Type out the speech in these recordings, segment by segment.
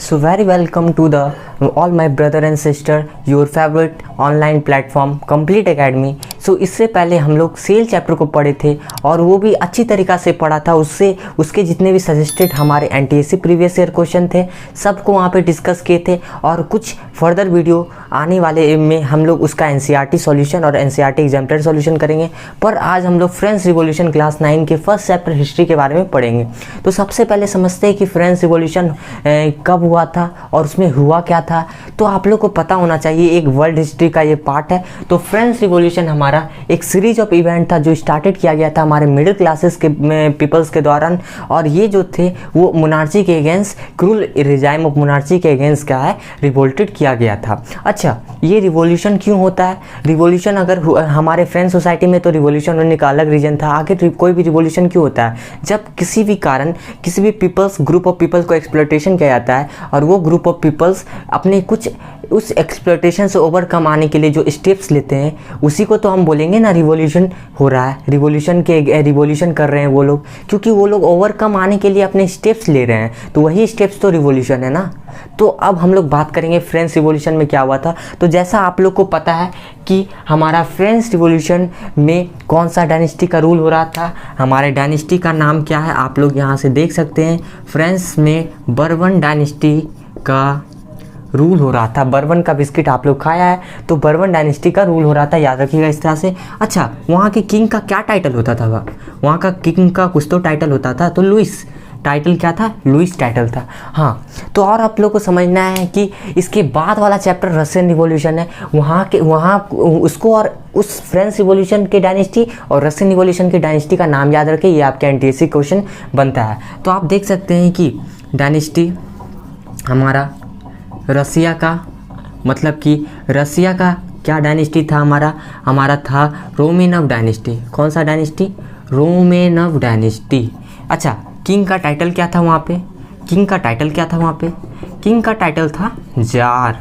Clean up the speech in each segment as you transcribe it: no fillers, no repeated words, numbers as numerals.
So very welcome to the all my brother and sister your favorite online platform Complete Academy। So इससे पहले हम लोग cell chapter को पढ़े थे और वो भी अच्छी तरीक़ा से पढ़ा था। उससे उसके जितने भी सजेस्टेड हमारे एनटीएससी प्रीवियस ईयर क्वेश्चन थे सबको वहाँ पे डिस्कस किए थे और कुछ फर्दर वीडियो आने वाले में हम लोग उसका एनसीईआरटी सॉल्यूशन और एनसीईआरटी एग्जाम्पलर सॉल्यूशन करेंगे। पर आज हम लोग फ्रेंच रिवॉल्यूशन क्लास 9 के फर्स्ट चैप्टर हिस्ट्री के बारे में पढ़ेंगे। तो सबसे पहले समझते हैं कि फ्रेंच रिवॉल्यूशन कब हुआ था और उसमें हुआ क्या था। तो आप लोग को पता होना चाहिए, एक वर्ल्ड हिस्ट्री का ये पार्ट है। तो फ्रेंच रिवॉल्यूशन हमारा एक सीरीज ऑफ इवेंट था जो स्टार्टेड किया गया था हमारे मिडिल क्लासेस के पीपल्स के दौरान। और ये जो थे वो मोनार्ची के against, cruel regime of monarchy के अगेंस्ट क्या है, रिवोल्टेड किया गया था। अच्छा, ये रिवॉल्यूशन क्यों होता है? रिवॉल्यूशन अगर हमारे फ्रेंच सोसाइटी में तो रिवॉल्यूशन होने का अलग रीजन था। आखिर कोई भी रिवॉल्यूशन क्यों होता है? जब किसी भी कारण किसी भी पीपल्स ग्रुप ऑफ पीपल्स को एक्सप्लॉयटेशन किया जाता है और वो ग्रुप ऑफ पीपल्स अपने कुछ उस एक्सप्लॉयटेशन से ओवरकम आने के लिए जो स्टेप्स लेते हैं उसी को तो हम बोलेंगे ना रिवॉल्यूशन हो रहा है। रिवॉल्यूशन कर रहे हैं वो लोग, क्योंकि वो लोग ओवरकम आने के लिए अपने स्टेप्स ले रहे हैं, तो वही स्टेप्स तो रिवॉल्यूशन है ना। तो अब हम लोग बात करेंगे फ्रेंच रिवॉल्यूशन में क्या हुआ था। तो जैसा आप लोग को पता है कि हमारा फ्रेंच रिवॉल्यूशन में कौन सा डायनेस्टी का रूल हो रहा था। हमारे डायनेस्टी का नाम क्या है, आप लोग यहाँ से देख सकते हैं। फ्रेंच में बर्बन डायनेस्टी का रूल हो रहा था। बर्बन का बिस्किट आप लोग खाया है, तो बर्बन डायनेस्टी का रूल हो रहा था, याद रखिएगा इस तरह से। अच्छा, वहाँ के किंग का क्या टाइटल होता था? वहाँ का किंग का कुछ तो टाइटल होता था, तो लुइस टाइटल क्या था? लुइस टाइटल था। हाँ, तो और आप लोग को समझना है कि इसके बाद वाला चैप्टर रशियन रिवॉल्यूशन है। वहाँ उसको और उस फ्रेंच रिवॉल्यूशन के डायनेस्टी और रशियन रिवॉल्यूशन के डायनेस्टी का नाम याद रखें, ये आपके एनटीएससी क्वेश्चन बनता है। तो आप देख सकते हैं कि डायनेस्टी हमारा रसिया का, मतलब कि रसिया का क्या डायनेस्टी था हमारा था रोमेनव डायनेस्टी। कौन सा डायनेस्टी? रोमेनव डायनेस्टी। अच्छा, किंग का टाइटल क्या था वहाँ पे? किंग का टाइटल था जार।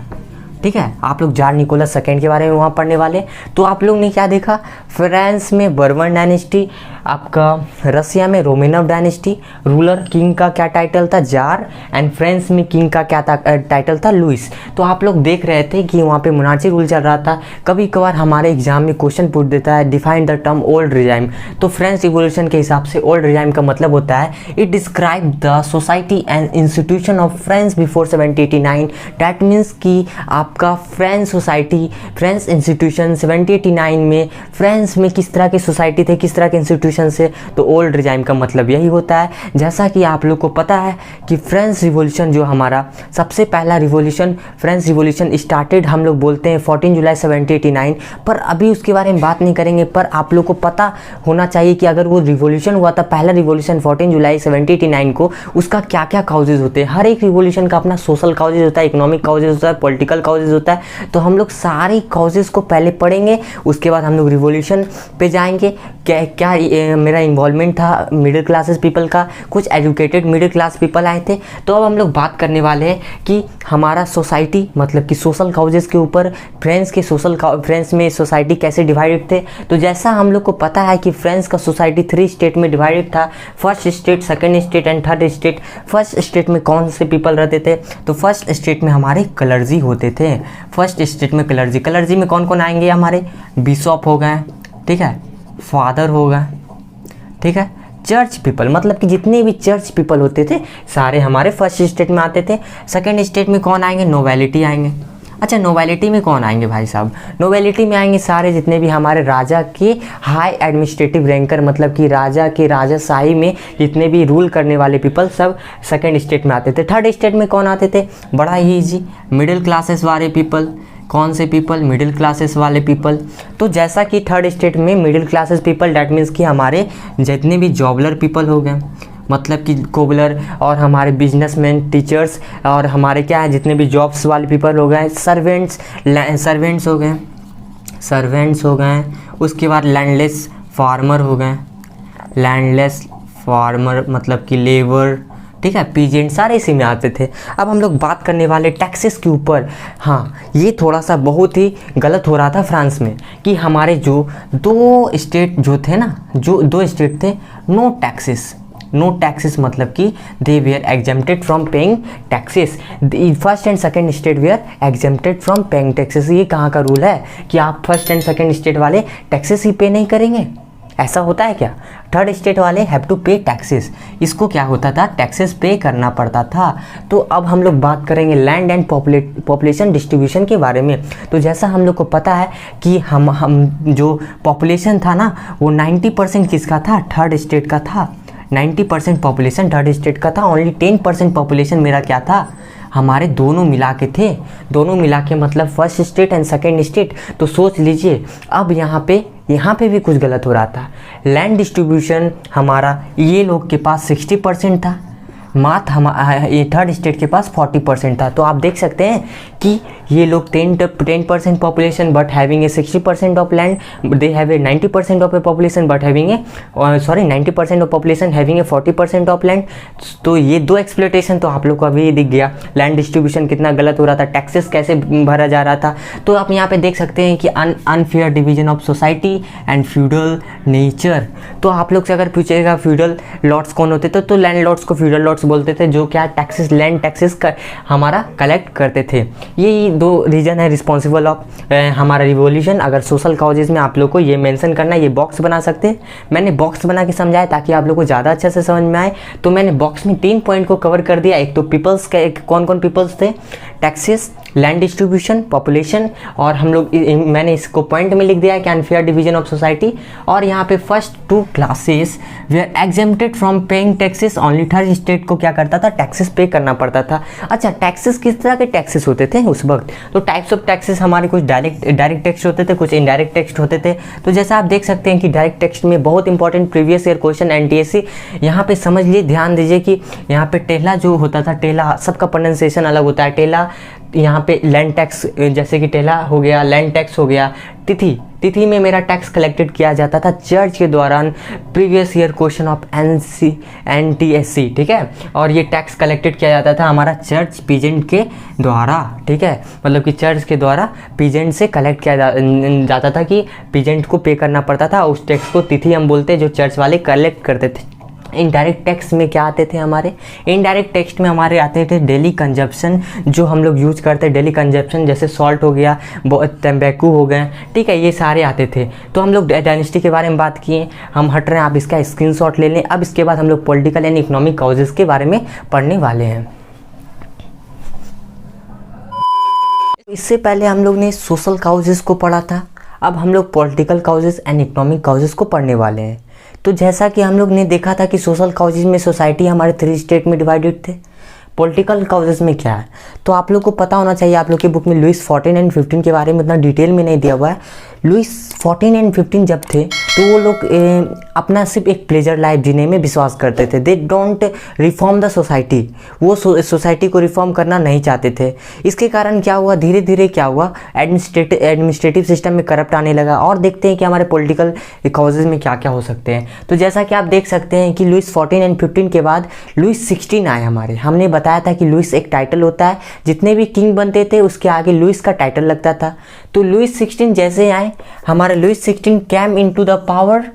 ठीक है, आप लोग जार निकोलस सेकेंड के बारे में वहाँ पढ़ने वाले। तो आप लोग ने क्या देखा? फ्रांस में बर्बन डायनेस्टी, आपका रसिया में रोमेनव डायनेस्टी, रूलर किंग का क्या टाइटल था? जार। एंड फ्रांस में किंग का क्या टाइटल था? लुइस। तो आप लोग देख रहे थे कि वहाँ पे मोनार्ची रूल चल रहा था। कभी कभार हमारे एग्जाम में क्वेश्चन पूछ देता है, define the term old regime. तो फ्रेंच रिवॉल्यूशन के हिसाब से ओल्ड रिजाइम का मतलब होता है it describe the society and institution of France before 1789। That means कि आपका फ्रेंच सोसाइटी, फ्रेंच इंस्टीट्यूशन 1789 में फ्रांस में किस तरह की सोसाइटी थे, किस तरह के इंस्टीट्यूशन से, तो ओल्ड रिजाइम का मतलब यही होता है। जैसा कि आप लोग को पता है कि फ्रेंच रिवॉल्यूशन जो हमारा सबसे पहला रिवॉल्यूशन, फ्रेंच रिवॉल्यूशन स्टार्टेड हम लोग बोलते हैं 14 जुलाई 1789। पर अभी उसके बारे में बात नहीं करेंगे। पर आप लोग को पता होना चाहिए कि अगर वो रिवॉल्यूशन हुआ था, पहला रिवॉल्यूशन 14 जुलाई 1789 को, उसका क्या क्या काउजेज होते हैं। हर एक रिवॉल्यूशन का अपना सोशल काउजेज होता है, इकोनॉमिक काउजेज होता है, पॉलिटिकल काउजेज होता है। तो हम लोग सारे काउजेस को पहले पढ़ेंगे, उसके बाद हम लोग रिवॉल्यूशन पे जाएंगे। क्या मेरा इन्वॉल्वमेंट था मिडिल क्लासेस पीपल का, कुछ एजुकेटेड मिडिल क्लास पीपल आए थे। तो अब हम लोग बात करने वाले हैं कि हमारा सोसाइटी, मतलब कि सोशल काउजेस के ऊपर फ्रांस में सोसाइटी कैसे डिवाइडेड थे। तो जैसा हम लोग को पता है कि फ्रांस का सोसाइटी 3 स्टेट में डिवाइडेड था, first state, second state and third state. First state में कौन से पीपल रहते थे? तो फर्स्ट स्टेट में हमारे क्लर्जी होते थे। फर्स्ट स्टेट में क्लर्जी में कौन कौन आएंगे? हमारे बिशप हो गए, ठीक है, फादर हो गए, ठीक है, चर्च पीपल, मतलब कि जितने भी चर्च पीपल होते थे सारे हमारे फर्स्ट स्टेट में आते थे। सेकंड स्टेट में कौन आएंगे? नोवेलिटी आएंगे। अच्छा, नोवेलिटी में कौन आएंगे भाई साहब? नोवेलिटी में आएंगे सारे जितने भी हमारे राजा के हाई एडमिनिस्ट्रेटिव रैंकर, मतलब कि राजा के राजाशाही में जितने भी रूल करने वाले पीपल सब सेकंड स्टेट में आते थे। थर्ड स्टेट में कौन आते थे? बड़ा ही ईजी, मिडिल क्लासेस वाले पीपल। कौन से पीपल? मिडिल क्लासेस वाले पीपल। तो जैसा कि थर्ड स्टेट में middle classes people, that means कि हमारे जितने भी जॉबलर पीपल हो गए, मतलब कि कोबलर, और हमारे बिजनेसमैन, टीचर्स, और हमारे क्या है जितने भी जॉब्स वाले पीपल हो गए, सर्वेंट्स हो गए। उसके बाद लैंडलेस फार्मर मतलब कि लेबर, ठीक है, पीजेंट, सारे इसी में आते थे। अब हम लोग बात करने वाले टैक्सेस के ऊपर। हाँ, ये थोड़ा सा बहुत ही गलत हो रहा था फ्रांस में कि हमारे जो दो स्टेट थे, नो टैक्सेस, नो टैक्सेस मतलब कि they were exempted from paying taxes. First and second state were exempted from paying taxes. ये कहाँ का रूल है कि आप फर्स्ट एंड सेकंड स्टेट वाले टैक्सेस ही पे नहीं करेंगे? ऐसा होता है क्या? थर्ड स्टेट वाले हैव टू पे टैक्सेस। इसको क्या होता था? टैक्सेस पे करना पड़ता था। तो अब हम लोग बात करेंगे लैंड एंड पॉपुलेशन डिस्ट्रीब्यूशन के बारे में। तो जैसा हम लोग को पता है कि हम जो पॉपुलेशन था ना वो 90% किसका था? थर्ड स्टेट का था। 90% पॉपुलेशन थर्ड स्टेट का था। ओनली 10% पॉपुलेशन मेरा क्या था? हमारे दोनों मिला के थे। दोनों मिला के मतलब first state and second state. तो सोच लीजिए अब यहाँ पे भी कुछ गलत हो रहा था। लैंड डिस्ट्रीब्यूशन हमारा ये लोग के पास 60% था, ये थर्ड स्टेट के पास 40% था। तो आप देख सकते हैं कि ये लोग 10% population but having a 60% of land, they have a 90% of A population but having a 90% of population having a 40% of land. तो ये दो एक्सप्लोटेशन तो आप लोग को अभी दिख गया। लैंड डिस्ट्रीब्यूशन कितना गलत हो रहा था, टैक्सेस कैसे भरा जा रहा था। तो आप यहाँ पे देख सकते हैं कि unfair division of society and feudal nature. तो आप लोग से अगर पूछेगा फ्यूडल लॉर्ड्स कौन होते थे, तो लैंड लॉर्ड्स को फ्यूडल लॉर्ड्स बोलते थे, जो क्या टैक्सेस, लैंड टैक्सेस हमारा कलेक्ट करते थे। ये दो रीजन है रिस्पॉन्सिबल ऑफ हमारा रिवॉल्यूशन। अगर सोशल कॉजेज में आप लोग को ये मेंशन करना है, ये बॉक्स बना सकते हैं। मैंने बॉक्स बना के समझाया ताकि आप लोग को ज़्यादा अच्छे से समझ में आए। तो मैंने बॉक्स में 3 पॉइंट को कवर कर दिया। एक तो पीपल्स का, कौन कौन पीपल्स थे, टैक्सेस, लैंड डिस्ट्रीब्यूशन, पॉपुलेशन, और हम लोग मैंने इसको पॉइंट में लिख दिया है कि अनफेयर डिवीजन ऑफ सोसाइटी। और यहाँ पे first 2 classes were exempted from paying taxes. Only third state को क्या करता था? टैक्सेस पे करना पड़ता था। अच्छा, टैक्सेस किस तरह के टैक्सेस होते थे उस वक्त? तो टाइप्स ऑफ टैक्सेस हमारे कुछ डायरेक्ट टैक्स होते थे, कुछ इनडायरेक्ट टैक्स होते थे। तो जैसा आप देख सकते हैं कि डायरेक्ट टैक्स में बहुत important previous year question NTSC यहाँ पे समझ लिए, ध्यान दीजिए कि यहाँ पे टेला जो होता था, टेला सबका प्रोनाउंसिएशन अलग होता है। टेला यहाँ पे लैंड टैक्स, जैसे कि टेला हो गया, लैंड टैक्स हो गया। तिथि में मेरा टैक्स कलेक्टेड किया जाता था चर्च के दौरान। Previous year question of NTSC, ठीक है। और ये टैक्स कलेक्टेड किया जाता था हमारा चर्च पीजेंट के द्वारा, ठीक है। मतलब कि चर्च के द्वारा पीजेंट से कलेक्ट किया जाता था कि पीजेंट को पे करना पड़ता था। उस टैक्स को तिथि हम बोलते हैं, जो चर्च वाले कलेक्ट करते थे। इनडायरेक्ट टैक्स में क्या आते थे हमारे? इनडायरेक्ट टैक्स में हमारे आते थे डेली कंजप्शन, जो हम लोग यूज करते हैं डेली कंजप्शन, जैसे सॉल्ट हो गया, तंबाकू हो गए, ठीक है, ये सारे आते थे। तो हम लोग डायनेस्टी के बारे में बात किए, हम हट रहे हैं, आप इसका स्क्रीनशॉट ले लें। अब इसके बाद हम लोग पॉलिटिकल एंड इकोनॉमिक कॉजेज़ के बारे में पढ़ने वाले हैं। इससे पहले हम लोग ने सोशल कॉजेज़ को पढ़ा था, अब हम लोग political causes and economic causes को पढ़ने वाले हैं। तो जैसा कि हम लोग ने देखा था कि सोशल कॉजेज में सोसाइटी हमारे 3 स्टेट में डिवाइडेड थे। पॉलिटिकल कॉजेज में क्या है तो आप लोग को पता होना चाहिए। आप लोग की बुक में लुइस 14 एंड 15 के बारे में उतना डिटेल में नहीं दिया हुआ है। लुइस 14 एंड 15 जब थे तो वो लोग अपना सिर्फ एक प्लेजर लाइफ जीने में विश्वास करते थे। They don't reform the society, वो सोसाइटी को रिफॉर्म करना नहीं चाहते थे। इसके कारण क्या हुआ, धीरे धीरे क्या हुआ, एडमिनिस्ट्रेटिव सिस्टम में करप्ट आने लगा। और देखते हैं कि हमारे पॉलिटिकल कॉजेज में क्या क्या हो सकते हैं। तो जैसा कि आप देख सकते हैं कि लुइस 14 एंड 15 के बाद लुइस 16 आए हमारे। हमने बताया था कि लुइस एक टाइटल होता है, जितने भी किंग बनते थे उसके आगे लुइस का टाइटल लगता था। तो लुइस 16 जैसे आए, हमारे Louis 16 came into the power.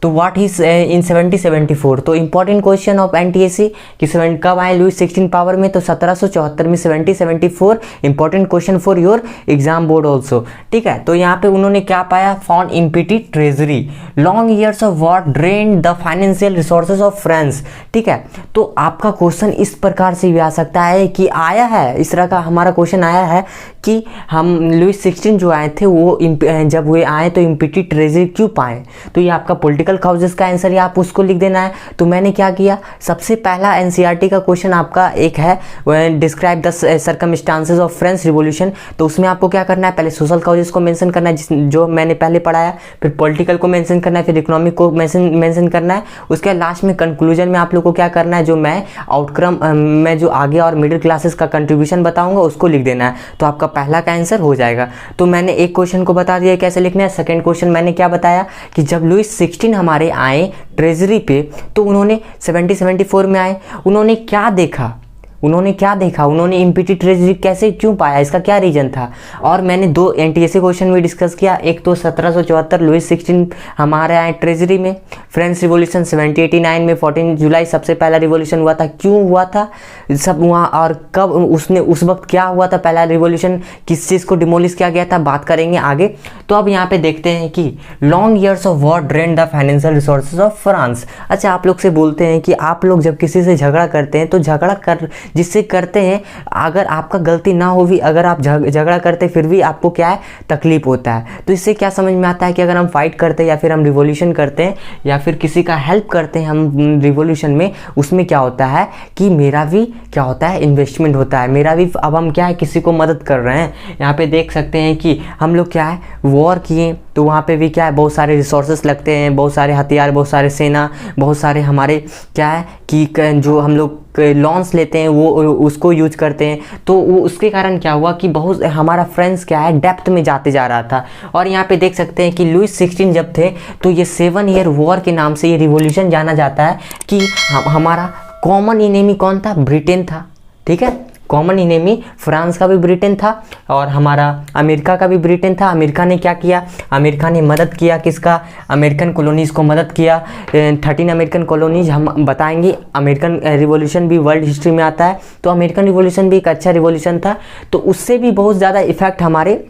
तो व्हाट इज इन 1774। तो इंपॉर्टेंट क्वेश्चन ऑफ एनटीएससी कि कब आए लुइस 16 पावर में, तो 1774 में। 1774 important question for your exam board also, ठीक है। तो यहाँ पे उन्होंने क्या पाया, found empty treasury, long years of war drain the financial resources of France, ठीक है। तो आपका क्वेश्चन इस प्रकार से भी आ सकता है कि आया है, इस तरह का हमारा क्वेश्चन आया है कि हम लुइस 16 जो आए थे वो जब वे आए तो इम्पिटी ट्रेजरी क्यों पाए। तो ये आपका पॉलिटिकल कॉजेस का आंसर है, आप उसको लिख देना है। तो मैंने क्या किया, सबसे पहला एनसीईआरटी का क्वेश्चन आपका एक है, describe the circumstances of French revolution. तो उसमें आपको क्या करना है, पहले सोशल कॉजेस को मेंशन करना है जो मैंने पहले पढ़ाया, फिर पॉलिटिकल को मेंशन करना है, फिर इकोनॉमिक को मेंशन करना है। उसके लास्ट में कंक्लूजन में आप लोग को क्या करना है, जो मैं आउटकम में जो आगे और मिडिल क्लासेस का कंट्रीब्यूशन बताऊंगा उसको लिख देना है। तो आपका पहला का आंसर हो जाएगा। तो मैंने एक क्वेश्चन को बता दिया कैसे लिखना है। सेकंड क्वेश्चन मैंने क्या बताया कि जब लुइस 16 हमारे आए ट्रेजरी पे, तो उन्होंने 1774 में आए, उन्होंने क्या देखा, उन्होंने इम्पिटी ट्रेजरी कैसे क्यों पाया, इसका क्या रीजन था। और मैंने 2 एनटीएससी क्वेश्चन भी डिस्कस किया। एक तो 1774 लुइस 16 हमारे आए ट्रेजरी में, फ्रेंच रिवॉल्यूशन 1789 में 14 जुलाई सबसे पहला रिवॉल्यूशन हुआ था। क्यों हुआ था सब वहाँ, और कब उसने उस वक्त क्या हुआ था, पहला रिवॉल्यूशन किस चीज़ को डिमोलिश किया गया था, बात करेंगे आगे। तो अब यहाँ पे देखते हैं कि long years of war drain the financial resources of France. अच्छा, आप लोग से बोलते हैं कि आप लोग जब किसी से झगड़ा करते हैं तो झगड़ा कर जिससे करते हैं, अगर आपका गलती ना हो भी, अगर आप झगड़ा करते फिर भी आपको क्या है, तकलीफ होता है। तो इससे क्या समझ में आता है कि अगर हम फाइट करते हैं या फिर हम रिवॉल्यूशन करते हैं या फिर किसी का हेल्प करते हैं हम रिवॉल्यूशन में, उसमें क्या होता है कि मेरा भी क्या होता है, इन्वेस्टमेंट होता है, मेरा भी अब हम क्या है, किसी को मदद कर रहे हैं। यहाँ पे देख सकते हैं कि हम लोग क्या है, वॉर किए तो वहाँ पे भी क्या है, बहुत सारे रिसोर्सेस लगते हैं, बहुत सारे हथियार, बहुत सारे सेना, बहुत सारे हमारे क्या है कि जो हम लोग लॉन्स लेते हैं वो उसको यूज करते हैं। तो वो उसके कारण क्या हुआ कि बहुत हमारा फ्रेंड्स क्या है, डेप्थ में जाते जा रहा था। और यहाँ पे देख सकते हैं कि लुइस 16 जब थे तो ये 7 ईयर वॉर के नाम से ये रिवॉल्यूशन जाना जाता है कि हमारा कॉमन इनेमी कौन था, ब्रिटेन था। ठीक है, कॉमन इनेमी फ्रांस का भी ब्रिटेन था और हमारा अमेरिका का भी ब्रिटेन था। अमेरिका ने क्या किया, अमेरिका ने मदद किया किसका, अमेरिकन कॉलोनीज़ को मदद किया। 13 अमेरिकन कॉलोनीज़ हम बताएंगे। अमेरिकन रिवॉल्यूशन भी वर्ल्ड हिस्ट्री में आता है, तो अमेरिकन रिवॉल्यूशन भी एक अच्छा रिवॉल्यूशन था। तो उससे भी बहुत ज़्यादा इफेक्ट हमारे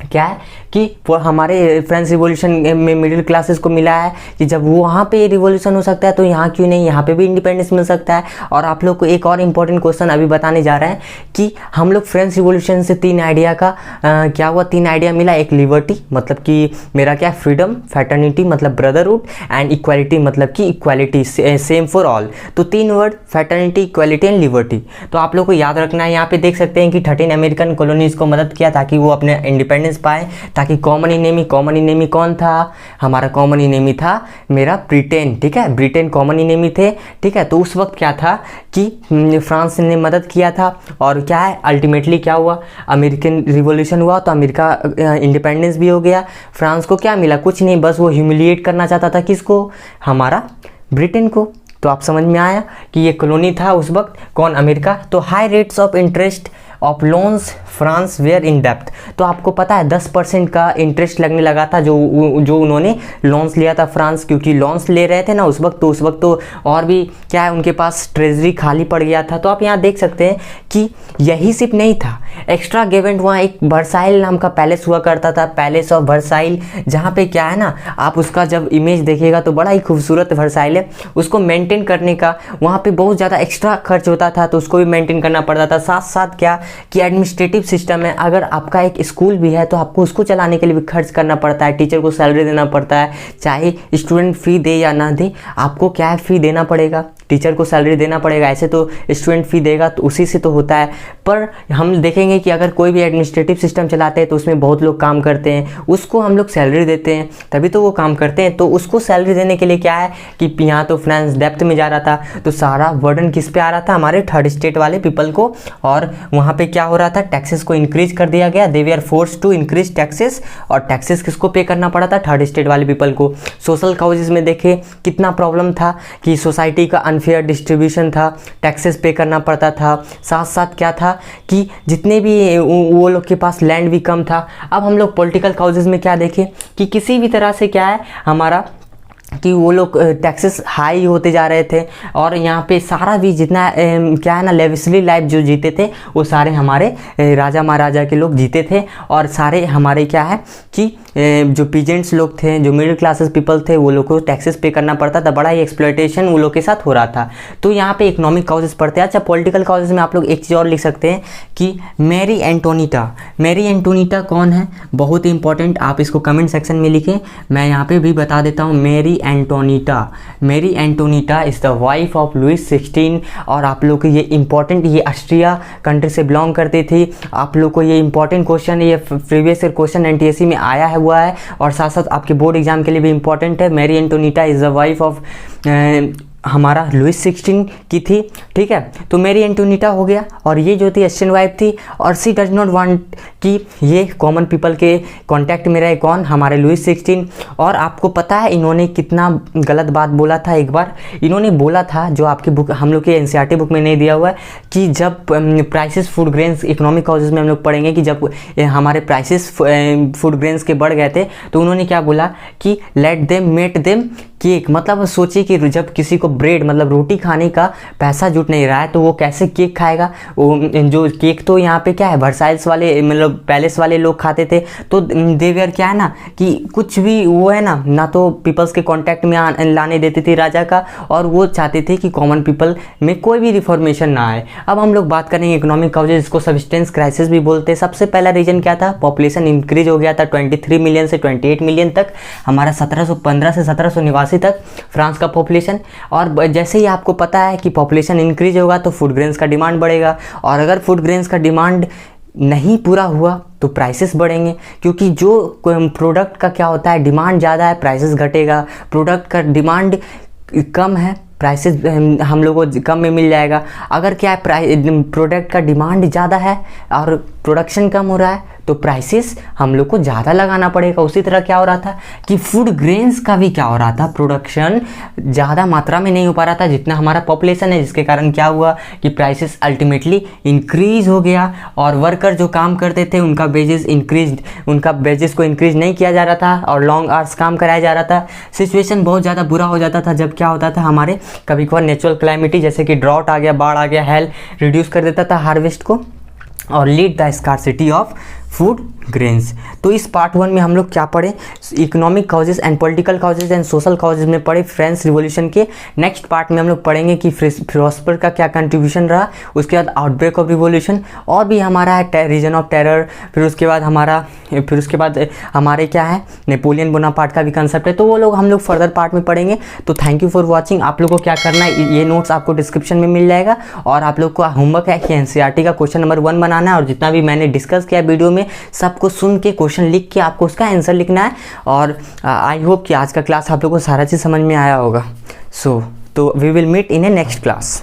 क्या है कि वो हमारे फ्रेंच रिवॉल्यूशन में मिडिल क्लासेस को मिला है कि जब वो वहाँ पे रिवॉल्यूशन हो सकता है तो यहाँ क्यों नहीं, यहाँ पे भी इंडिपेंडेंस मिल सकता है। और आप लोग को एक और इम्पोर्टेंट क्वेश्चन अभी बताने जा रहे हैं कि हम लोग फ्रेंच रिवॉल्यूशन से 3 आइडिया का क्या हुआ, 3 आइडिया मिला। एक लिबर्टी मतलब कि मेरा क्या, फ्रीडम, फैटर्निटी मतलब ब्रदरहुड, एंड इक्वालिटी मतलब कि इक्वालिटी, सेम फॉर ऑल। तो 3 word, fraternity, equality and liberty. तो आप लोग को याद रखना है। यहाँ पे देख सकते हैं कि 13 अमेरिकन कॉलोनीज़ को मदद किया ताकि वो अपने इंडिपेंडेंस पाए, ताकि कॉमन इनेमी कौन था, हमारा कॉमन इनेमी था मेरा ब्रिटेन। ठीक है, ब्रिटेन कॉमन इनेमी थे। ठीक है, तो उस वक्त क्या था कि फ्रांस ने मदद किया था और क्या है, अल्टीमेटली क्या हुआ, अमेरिकन रिवॉल्यूशन हुआ तो अमेरिका इंडिपेंडेंस भी हो गया। फ्रांस को क्या मिला, कुछ नहीं, बस वो ह्यूमिलिएट करना चाहता था किसको, हमारा ब्रिटेन को। तो आप समझ में आया कि ये कॉलोनी था उस वक्त कौन, अमेरिका। तो high rates of interest of loans France were in depth. तो आपको पता है 10% का इंटरेस्ट लगने लगा था जो उन्होंने लोन्स लिया था फ्रांस, क्योंकि लोन्स ले रहे थे ना उस वक्त। तो उस वक्त तो और भी क्या है, उनके पास ट्रेजरी खाली पड़ गया था। तो आप यहाँ देख सकते हैं कि यही सिर्फ नहीं था, एक्स्ट्रा गेवेंट वहाँ एक वर्साइल नाम का पैलेस हुआ करता था, पैलेस ऑफ वर्साइल, जहाँ पे क्या है ना, आप उसका जब इमेज देखिएगा तो बड़ा ही खूबसूरत वर्साइल है। उसको मेंटेन करने का वहाँ पे बहुत ज़्यादा एक्स्ट्रा खर्च होता था, तो उसको भी मेंटेन करना पड़ता था। साथ साथ क्या कि एडमिनिस्ट्रेटिव सिस्टम है, अगर आपका एक स्कूल भी है तो आपको उसको चलाने के लिए भी खर्च करना पड़ता है, टीचर को सैलरी देना पड़ता है, चाहे स्टूडेंट फ़ी दे या ना दे, आपको क्या है, फ़ी देना पड़ेगा, टीचर को सैलरी देना पड़ेगा। ऐसे तो स्टूडेंट फ़ी देगा तो उसी से तो होता है। पर हम देखेंगे कि अगर कोई भी एडमिनिस्ट्रेटिव सिस्टम चलाते हैं तो उसमें बहुत लोग काम करते हैं, उसको हम लोग सैलरी देते हैं तभी तो वो काम करते हैं। तो उसको सैलरी देने के लिए क्या है कि यहाँ तो फाइनेंस डेप्थ में जा रहा था, तो सारा बर्डन किस पे आ रहा था, हमारे थर्ड स्टेट वाले पीपल को। और वहाँ पे क्या हो रहा था, टैक्सेस को इंक्रीज कर दिया गया, they we are force to increase taxes. और टैक्सेस किसको पे करना पड़ा था, थर्ड स्टेट वाले पीपल को। सोशल काउजेज में देखे कितना प्रॉब्लम था कि सोसाइटी का अनफेयर डिस्ट्रीब्यूशन था, टैक्सेस पे करना पड़ता था। साथ साथ क्या था कि जितने भी वो लोग के पास लैंड भी कम था। अब हम लोग पॉलिटिकल काउजेज में क्या देखें कि किसी भी तरह से क्या है हमारा कि वो लोग टैक्सेस हाई होते जा रहे थे, और यहाँ पे सारा भी जितना क्या है ना, लेविशली लाइफ जो जीते थे वो सारे हमारे राजा महाराजा के लोग जीते थे। और सारे हमारे क्या है कि जो पीजेंट्स लोग थे, जो मिडिल क्लासेस पीपल थे, वो लोग को टैक्सेस पे करना पड़ता था। बड़ा ही एक्सप्लॉयटेशन वो लोग के साथ हो रहा था। तो यहाँ पे इकोनॉमिक काउजेस पड़ते हैं। अच्छा, पॉलिटिकल काउजेस में आप लोग एक चीज़ और लिख सकते हैं कि मैरी एंटोनिटा। मैरी एंटोनिटा कौन है, बहुत ही इंपॉर्टेंट, आप इसको कमेंट सेक्शन में लिखें, मैं यहाँ पे भी बता देता हूँ। Mary Antoinette, Mary Antoinette is the wife of Louis 16। और आप लोग को ये इंपॉर्टेंट, ये ऑस्ट्रिया कंट्री से बिलोंग करती थी। आप लोग को ये इंपॉर्टेंट क्वेश्चन, ये प्रीवियस ईयर क्वेश्चन एनटीएससी में आया है हुआ है, और साथ साथ आपके बोर्ड एग्जाम के लिए भी इंपॉर्टेंट है। Mary Antoinette is the wife of हमारा लुइस 16 की थी। ठीक है, तो मैरी एंटोनिटा हो गया। और ये जो थी एशियन वाइफ थी, और सी डज नॉट वांट कि ये कॉमन पीपल के कांटेक्ट में रहे, कौन, हमारे लुइस 16। और आपको पता है इन्होंने कितना गलत बात बोला था। एक बार इन्होंने बोला था, जो आपकी बुक, हम लोग के एनसीईआरटी बुक में नहीं दिया हुआ है, कि जब prices food grains, economic causes में हम लोग पढ़ेंगे कि जब हमारे प्राइसेस फूड ग्रेन्स के बढ़ गए थे, तो उन्होंने क्या बोला कि let them met them cake, मतलब सोचिए कि जब किसी को ब्रेड मतलब रोटी खाने का पैसा जुट नहीं रहा है तो वो कैसे केक खाएगा। वो जो केक तो यहाँ पे क्या है, वर्साइल्स वाले मतलब पैलेस वाले लोग खाते थे, तो देवर क्या है ना कि कुछ भी वो है ना तो पीपल्स के कांटेक्ट में लाने देते थे राजा का, और वो चाहते थे कि कॉमन पीपल में कोई भी रिफॉर्मेशन ना आए। अब हम लोग बात करेंगे इकोनॉमिक कॉजेज, जिसको सब्सटेंस क्राइसिस भी बोलते हैं। सबसे पहला रीजन क्या था, पॉपुलेशन इंक्रीज हो गया था 23 मिलियन से 28 मिलियन तक, हमारा 1715 से 1789 तक फ्रांस का पॉपुलेशन। और जैसे ही आपको पता है कि पॉपुलेशन इंक्रीज होगा तो फूड ग्रेन्स का डिमांड बढ़ेगा, और अगर फूड ग्रेन्स का डिमांड नहीं पूरा हुआ तो प्राइसेस बढ़ेंगे, क्योंकि जो प्रोडक्ट का क्या होता है, डिमांड ज़्यादा है प्राइसेस घटेगा, प्रोडक्ट का डिमांड कम है प्राइसेस हम लोगों को कम में मिल जाएगा। अगर क्या है प्रोडक्ट का डिमांड ज़्यादा है और प्रोडक्शन कम हो रहा है तो प्राइसेस हम लोग को ज़्यादा लगाना पड़ेगा। उसी तरह क्या हो रहा था कि फूड ग्रेन्स का भी क्या हो रहा था, प्रोडक्शन ज़्यादा मात्रा में नहीं हो पा रहा था जितना हमारा पॉपुलेशन है, जिसके कारण क्या हुआ कि प्राइसेस अल्टीमेटली इंक्रीज हो गया। और वर्कर जो काम करते थे उनका वेजेस को इंक्रीज नहीं किया जा रहा था और लॉन्ग आवर्स काम कराया जा रहा था। सिचुएशन बहुत ज़्यादा बुरा हो जाता था जब क्या होता था, हमारे कभी कभार नेचुरल क्लाइमिटी जैसे कि ड्रॉट आ गया, बाढ़ आ गया, हेल रिड्यूस कर देता था हार्वेस्ट को और lead the scarcity of food grains. तो इस पार्ट 1 में हम लोग क्या पढ़े, economic causes and political causes and social causes में पढ़े फ्रेंच रिवॉल्यूशन के। नेक्स्ट पार्ट में हम लोग पढ़ेंगे कि फिरोस्पर का क्या कंट्रीब्यूशन रहा, उसके बाद आउटब्रेक ऑफ रिवॉल्यूशन, और भी हमारा है रीजन ऑफ टेरर, फिर उसके बाद हमारे क्या है नेपोलियन बोनापार्ट का भी कंसेप्ट है। तो वो लोग हम लोग फर्दर पार्ट में पढ़ेंगे। तो थैंक यू फॉर वॉचिंग। आप लोग को क्या करना है, ये नोट्स आपको डिस्क्रिप्शन में मिल जाएगा, और आप लोग को होमवर्क है कि एनसीईआरटी का क्वेश्चन नंबर 1 बनाना है, और जितना भी मैंने डिस्कस किया वीडियो में सबको सुन के क्वेश्चन लिख के आपको उसका आंसर लिखना है। और आई होप कि आज का क्लास आप लोगों को सारा चीज़ समझ में आया होगा। तो we will meet in a next class.